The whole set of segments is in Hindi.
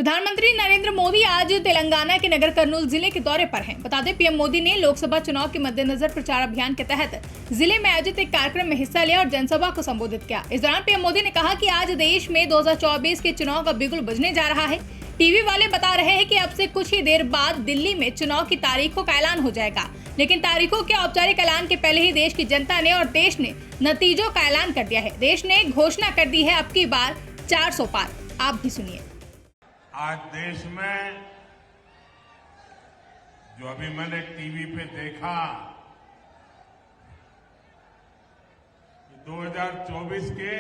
प्रधानमंत्री नरेंद्र मोदी आज तेलंगाना के नगर कर्नूल जिले के दौरे पर हैं। बता दें, पीएम मोदी ने लोकसभा चुनाव के मद्देनजर प्रचार अभियान के तहत जिले में आयोजित एक कार्यक्रम में हिस्सा लिया और जनसभा को संबोधित किया। इस दौरान पीएम मोदी ने कहा कि आज देश में 2024 के चुनाव का बिगुल बजने जा रहा है। टीवी वाले बता रहे हैं कि अब से कुछ ही देर बाद दिल्ली में चुनाव की तारीखों का ऐलान हो जाएगा, लेकिन तारीखों के औपचारिक ऐलान के पहले ही देश की जनता ने और देश ने नतीजों का ऐलान कर दिया है। देश ने घोषणा कर दी है अब की बार 400 पार। आप भी सुनिए। आज देश में जो अभी मैंने टीवी पे देखा, 2024 के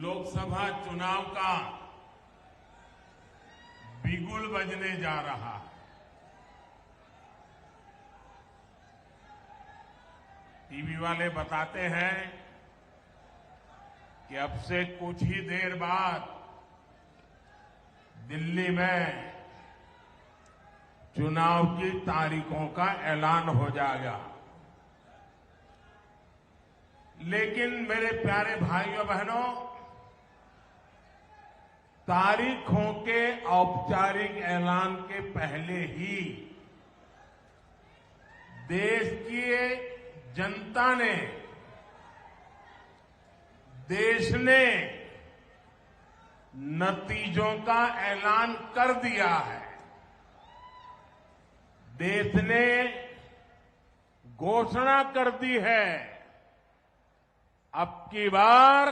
लोकसभा चुनाव का बिगुल बजने जा रहा है। टीवी वाले बताते हैं कि अब से कुछ ही देर बाद दिल्ली में चुनाव की तारीखों का ऐलान हो जाएगा। लेकिन मेरे प्यारे भाइयों बहनों, तारीखों के औपचारिक ऐलान के पहले ही देश की जनता ने, देश ने नतीजों का ऐलान कर दिया है। देश ने घोषणा कर दी है, अब की बार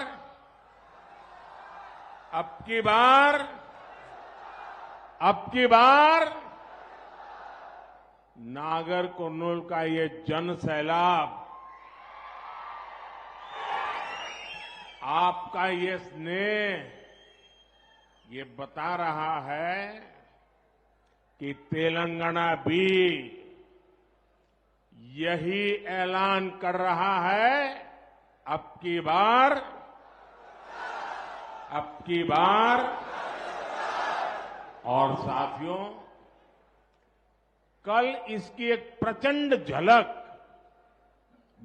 नागर कर्नूल का ये जन सैलाब, आपका ये स्नेह, ये बता रहा है कि तेलंगाना भी यही ऐलान कर रहा है, अब की बार। और साथियों, कल इसकी एक प्रचंड झलक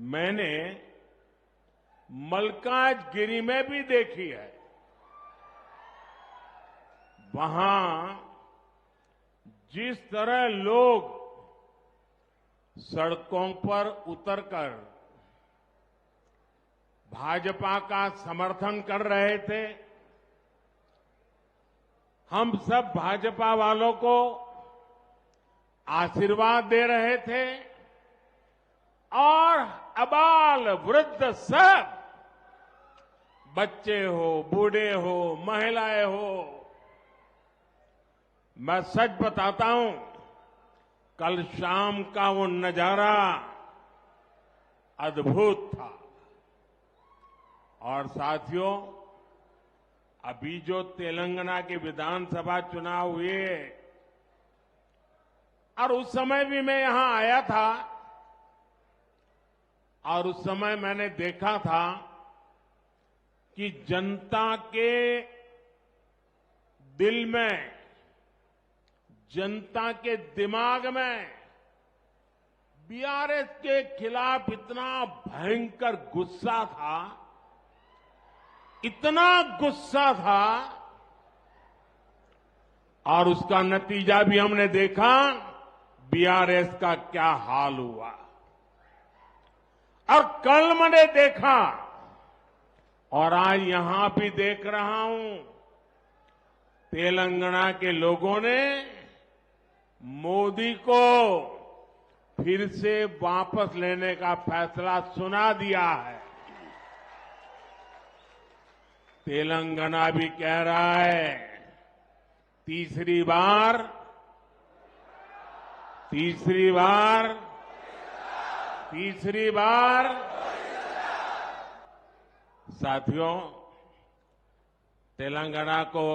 मैंने मलकाजगिरी में भी देखी है। वहां जिस तरह लोग सड़कों पर उतरकर भाजपा का समर्थन कर रहे थे, हम सब भाजपा वालों को आशीर्वाद दे रहे थे और अबाल वृद्ध सब, बच्चे हो, बूढ़े हो, महिलाएं हो, मैं सच बताता हूं, कल शाम का वो नजारा अद्भुत था। और साथियों, अभी जो तेलंगाना के विधानसभा चुनाव हुए, और उस समय भी मैं यहां आया था और उस समय मैंने देखा था कि जनता के दिल में, जनता के दिमाग में बीआरएस के खिलाफ इतना भयंकर गुस्सा था, इतना गुस्सा था, और उसका नतीजा भी हमने देखा, बीआरएस का क्या हाल हुआ। और कल मैंने देखा और आज यहां भी देख रहा हूं, तेलंगाना के लोगों ने मोदी को फिर से वापस लेने का फैसला सुना दिया है। तेलंगाना भी कह रहा है, तीसरी बार। साथियों, तेलंगाना को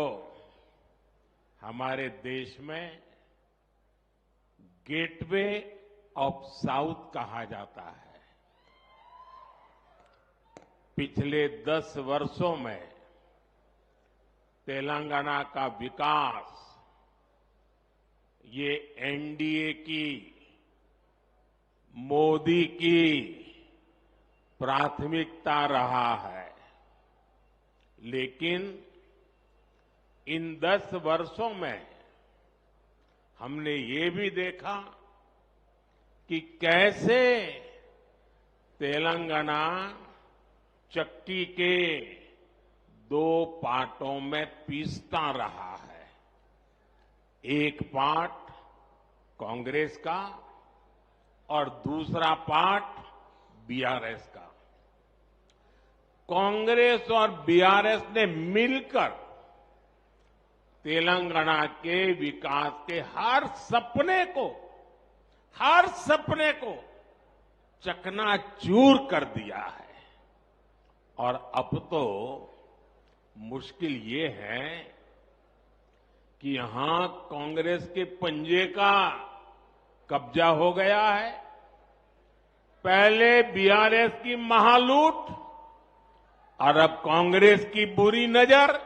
हमारे देश में गेटवे ऑफ साउथ कहा जाता है। पिछले 10 वर्षों में तेलंगाना का विकास ये एनडीए की, मोदी की प्राथमिकता रहा है। लेकिन इन 10 वर्षों में हमने ये भी देखा कि कैसे तेलंगाना चक्की के 2 पार्टों में पीसता रहा है। एक पार्ट कांग्रेस का और दूसरा पार्ट बीआरएस का। कांग्रेस और बीआरएस ने मिलकर तेलंगाना के विकास के हर सपने को चकनाचूर कर दिया है। और अब तो मुश्किल ये है कि यहां कांग्रेस के पंजे का कब्जा हो गया है। पहले बीआरएस की महालूट और अब कांग्रेस की बुरी नजर।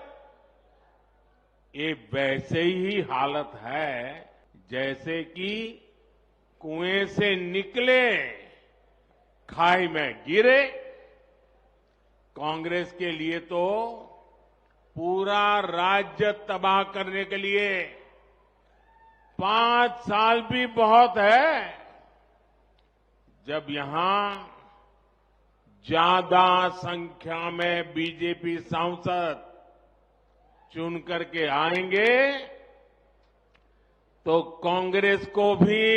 ये वैसे ही हालत है जैसे कि कुएं से निकले खाई में गिरे। कांग्रेस के लिए तो पूरा राज्य तबाह करने के लिए 5 साल भी बहुत है। जब यहां ज्यादा संख्या में बीजेपी सांसद चुन करके आएंगे तो कांग्रेस को भी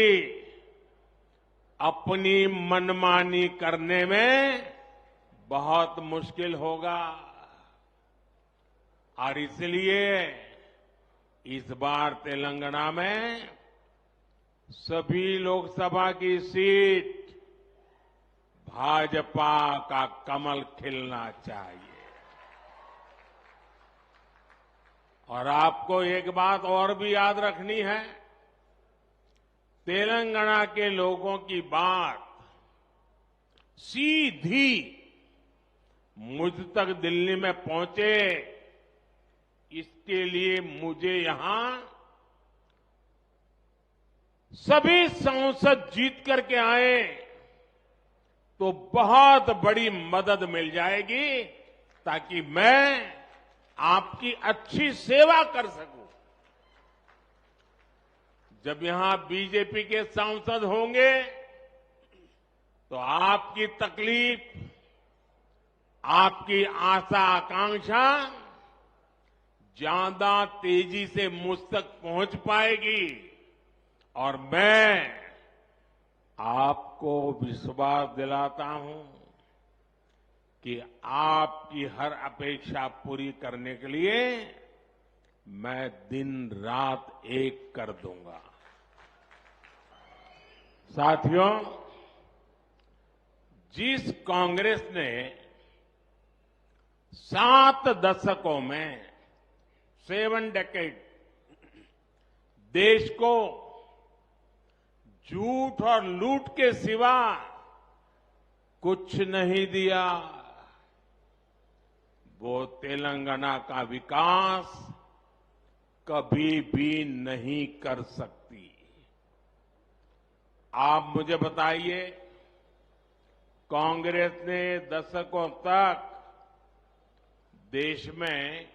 अपनी मनमानी करने में बहुत मुश्किल होगा। और इसलिए इस बार तेलंगाना में सभी लोकसभा की सीट भाजपा का कमल खिलना चाहिए। और आपको एक बात और भी याद रखनी है, तेलंगाना के लोगों की बात सीधी मुझ तक दिल्ली में पहुंचे, इसके लिए मुझे यहां सभी सांसद जीत करके आए तो बहुत बड़ी मदद मिल जाएगी, ताकि मैं आपकी अच्छी सेवा कर सकूं। जब यहां बीजेपी के सांसद होंगे तो आपकी तकलीफ, आपकी आशा आकांक्षा ज्यादा तेजी से मुझ तक पहुंच पाएगी। और मैं आपको विश्वास दिलाता हूं कि आपकी हर अपेक्षा पूरी करने के लिए मैं दिन रात एक कर दूंगा। साथियों, जिस कांग्रेस ने 7 दशकों में 7 डेकेड देश को झूठ और लूट के सिवा कुछ नहीं दिया, वो तेलंगाना का विकास कभी भी नहीं कर सकती। आप मुझे बताइए, कांग्रेस ने दशकों तक देश में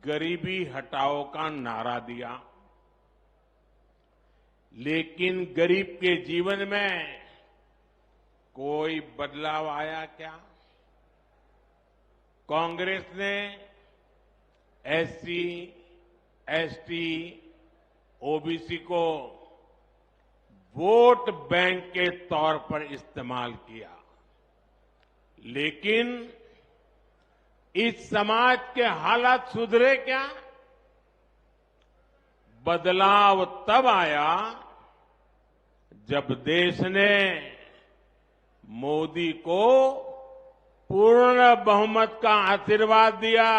गरीबी हटाओ का नारा दिया, लेकिन गरीब के जीवन में कोई बदलाव आया क्या? कांग्रेस ने एससी, एसटी, ओबीसी को वोट बैंक के तौर पर इस्तेमाल किया, लेकिन इस समाज के हालात सुधरे क्या? बदलाव तब आया जब देश ने मोदी को पूर्ण बहुमत का आशीर्वाद दिया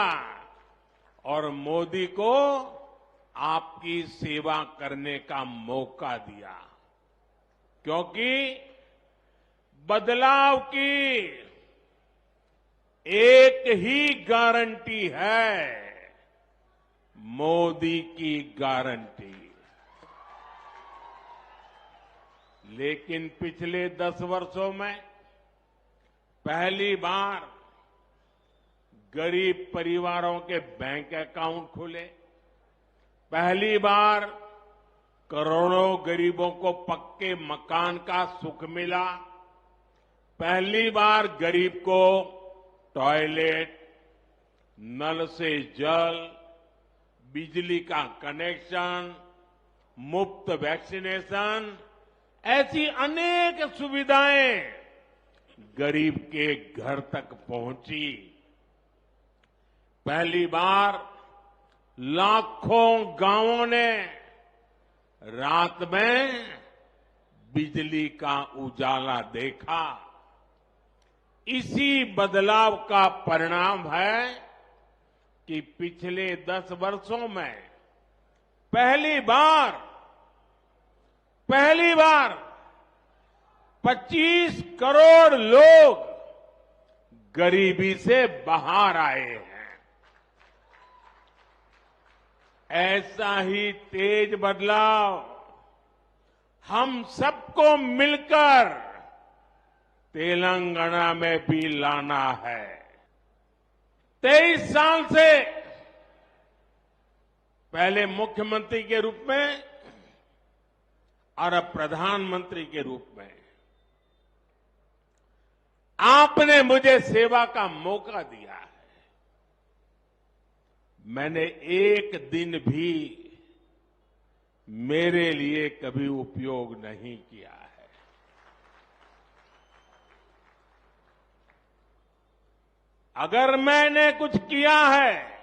और मोदी को आपकी सेवा करने का मौका दिया। क्योंकि बदलाव की एक ही गारंटी है, मोदी की गारंटी। लेकिन पिछले 10 वर्षों में पहली बार गरीब परिवारों के बैंक अकाउंट खुले। पहली बार करोड़ों गरीबों को पक्के मकान का सुख मिला। पहली बार गरीब को टॉयलेट, नल से जल, बिजली का कनेक्शन, मुफ्त वैक्सीनेशन, ऐसी अनेक सुविधाएं गरीब के घर तक पहुंची। पहली बार लाखों गांवों ने रात में बिजली का उजाला देखा। इसी बदलाव का परिणाम है कि पिछले 10 वर्षों में पहली बार 25 करोड़ लोग गरीबी से बाहर आए हैं। ऐसा ही तेज बदलाव हम सबको मिलकर तेलंगाना में भी लाना है। 23 साल से पहले मुख्यमंत्री के रूप में और अब प्रधानमंत्री के रूप में आपने मुझे सेवा का मौका दिया है। मैंने एक दिन भी मेरे लिए कभी उपयोग नहीं किया है। अगर मैंने कुछ किया है,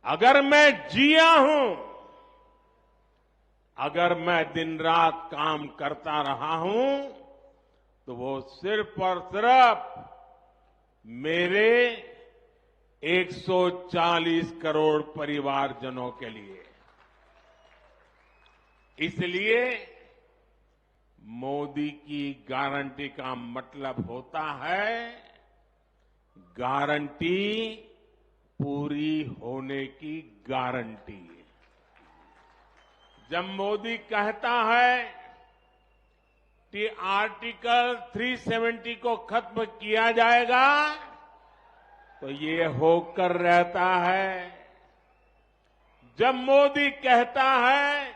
अगर मैं जिया हूं, अगर मैं दिन रात काम करता रहा हूं, तो वो सिर्फ और सिर्फ मेरे 140 करोड़ परिवारजनों के लिए। इसलिए मोदी की गारंटी का मतलब होता है गारंटी पूरी होने की गारंटी। जब मोदी कहता है कि आर्टिकल 370 को खत्म किया जाएगा, तो ये होकर रहता है। जब मोदी कहता है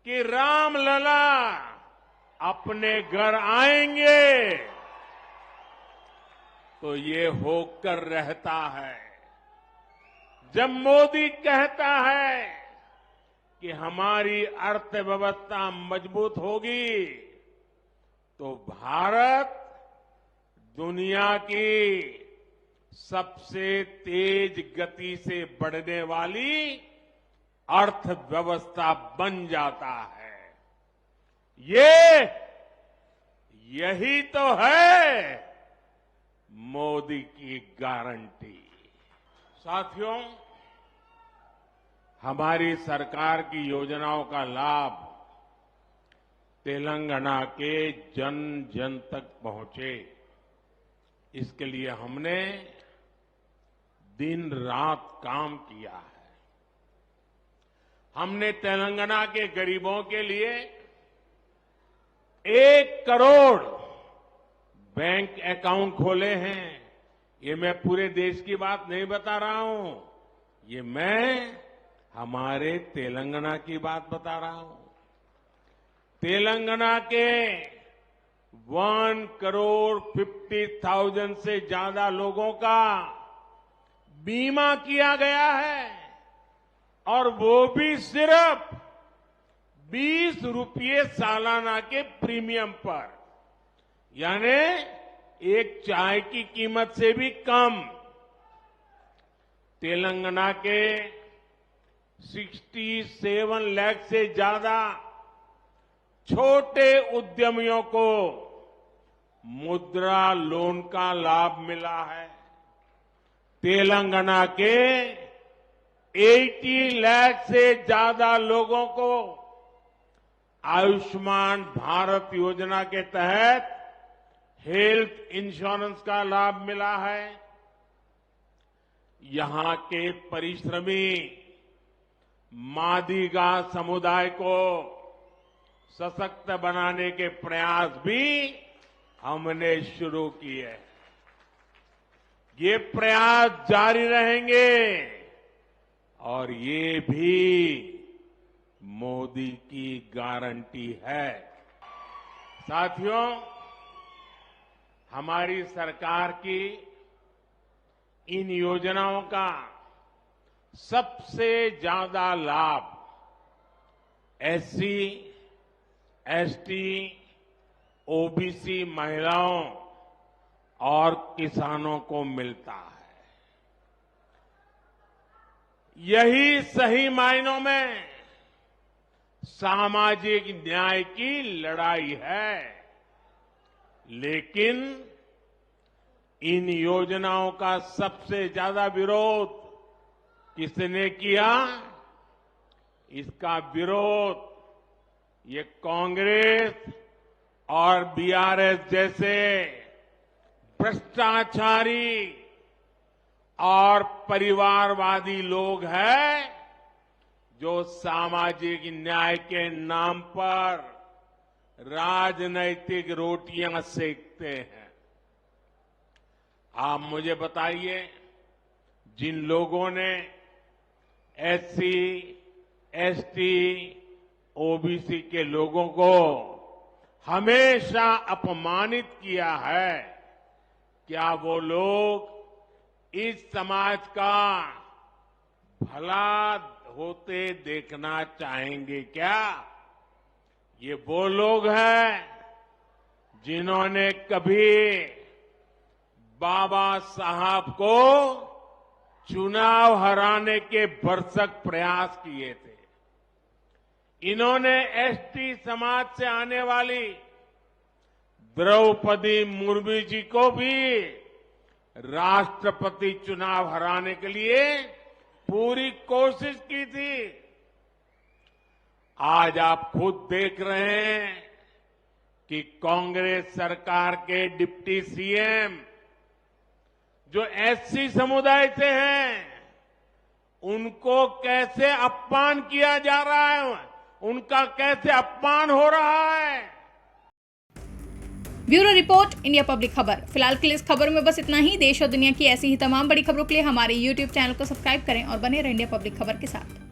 कि रामलला अपने घर आएंगे, तो ये होकर रहता है। जब मोदी कहता है कि हमारी अर्थव्यवस्था मजबूत होगी, तो भारत दुनिया की सबसे तेज गति से बढ़ने वाली अर्थव्यवस्था बन जाता है। यही तो है मोदी की गारंटी। साथियों, हमारी सरकार की योजनाओं का लाभ तेलंगाना के जन जन तक पहुंचे, इसके लिए हमने दिन रात काम किया है। हमने तेलंगाना के गरीबों के लिए 1 करोड़ बैंक अकाउंट खोले हैं। ये मैं पूरे देश की बात नहीं बता रहा हूं, ये मैं हमारे तेलंगाना की बात बता रहा हूं। तेलंगाना के 1,50,00,000 से ज्यादा लोगों का बीमा किया गया है, और वो भी सिर्फ 20 रुपये सालाना के प्रीमियम पर, यानी एक चाय की कीमत से भी कम। तेलंगाना के 67 लाख से ज्यादा छोटे उद्यमियों को मुद्रा लोन का लाभ मिला है। तेलंगाना के 80 लाख से ज्यादा लोगों को आयुष्मान भारत योजना के तहत हेल्थ इंश्योरेंस का लाभ मिला है। यहां के परिश्रमी मादिगा समुदाय को सशक्त बनाने के प्रयास भी हमने शुरू किए। ये प्रयास जारी रहेंगे और ये भी मोदी की गारंटी है। साथियों, हमारी सरकार की इन योजनाओं का सबसे ज्यादा लाभ एससी, एसटी, ओबीसी महिलाओं और किसानों को मिलता है। यही सही मायनों में सामाजिक न्याय की लड़ाई है। लेकिन इन योजनाओं का सबसे ज्यादा विरोध किसने किया? इसका विरोध ये कांग्रेस और बीआरएस जैसे भ्रष्टाचारी और परिवारवादी लोग हैं, जो सामाजिक न्याय के नाम पर राजनैतिक रोटियां सेकते हैं। आप मुझे बताइए, जिन लोगों ने एससी, एसटी, ओबीसी के लोगों को हमेशा अपमानित किया है, क्या वो लोग इस समाज का भला होते देखना चाहेंगे क्या? ये वो लोग हैं जिन्होंने कभी बाबा साहब को चुनाव हराने के भरसक प्रयास किए थे। इन्होंने एसटी समाज से आने वाली द्रौपदी मुर्मू जी को भी राष्ट्रपति चुनाव हराने के लिए पूरी कोशिश की थी। आज आप खुद देख रहे हैं कि कांग्रेस सरकार के डिप्टी सीएम जो एससी समुदाय से हैं, उनको कैसे अपमान किया जा रहा है, उनका कैसे अपमान हो रहा है। ब्यूरो रिपोर्ट, इंडिया पब्लिक खबर। फिलहाल के लिए इस खबर में बस इतना ही। देश और दुनिया की ऐसी ही तमाम बड़ी खबरों के लिए हमारे YouTube चैनल को सब्सक्राइब करें और बने रहें इंडिया पब्लिक खबर के साथ।